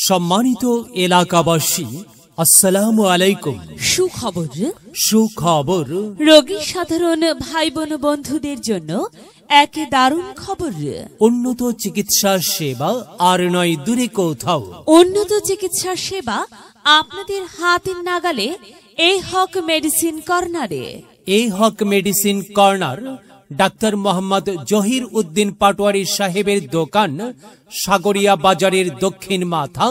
সম্মানিত এলাকাবাসী, আসসালামু আলাইকুম। সুখবর রোগী সাধারণ ভাই বোন বন্ধুদের জন্য এক দারুণ খবর। উন্নত চিকিৎসা সেবা আর নয় দূরে কোথাও। উন্নত চিকিৎসা সেবা আপনাদের হাতের নাগালে এই হক মেডিসিন কর্নারে। এই হক মেডিসিন কর্নার ডাক্তার মোহাম্মদ জহির উদ্দিন পাটোয়ারি সাহেবের দোকান, সাগরিয়া বাজারের দক্ষিণ মাথা,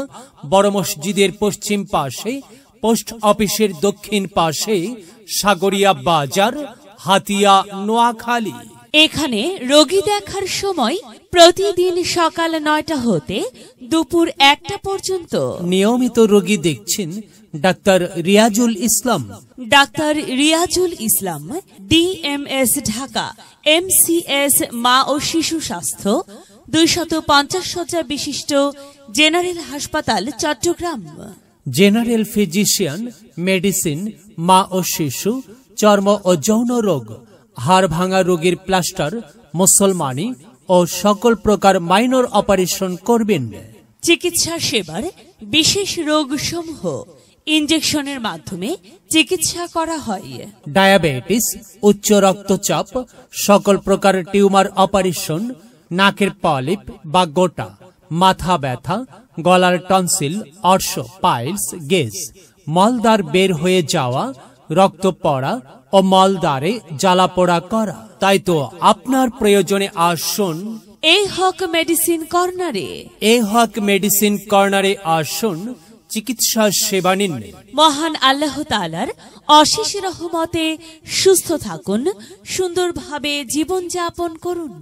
বড় মসজিদের পশ্চিম পাশে, পোস্ট অফিসের দক্ষিণ পাশে, সাগরিয়া বাজার, হাতিয়া, নোয়াখালী। এখানে রোগী দেখার সময় প্রতিদিন সকাল 9টা হতে দুপুর 1টা পর্যন্ত। নিয়মিত রোগী দেখছেন ডাক্তার রিয়াজুল ইসলাম। ডাক্তার রিয়াজুল ইসলাম, ডিএমএস ঢাকা, এমসিএস মা ও শিশু স্বাস্থ্য, 250 শয্যা বিশিষ্ট জেনারেল হাসপাতাল, চট্টগ্রাম। জেনারেল ফিজিশিয়ান, মেডিসিন, মা ও শিশু, চর্ম ও যৌন রোগ, হাড় ভাঙা রোগীর প্লাস্টার, মুসলমানি ও সকল প্রকার মাইনর অপারেশন করবেন। চিকিৎসা সেবার বিশেষ রোগসমূহ ইনজেকশনের মাধ্যমে চিকিৎসা করা হয়। ডায়াবেটিস, উচ্চ রক্তচাপ, সকল প্রকার টিউমার অপারেশন, নাকের পলিপ বা গোটা, মাথা ব্যথা, গলার টনসিল, অর্শ, পাইলস, গেজ, মলদ্বার বের হয়ে যাওয়া, রক্ত পড়া ও মলদ্বারে জ্বালা পোড়া করা। তাই তো আপনার প্রয়োজনে আসুন এই হক মেডিসিন কর্নারে। এই হক মেডিসিন কর্নারে আসুন, চিকিৎসা সেবা নিন। মহান আল্লাহ তাআলার অশেষ রহমতে সুস্থ থাকুন, সুন্দরভাবে জীবন যাপন করুন।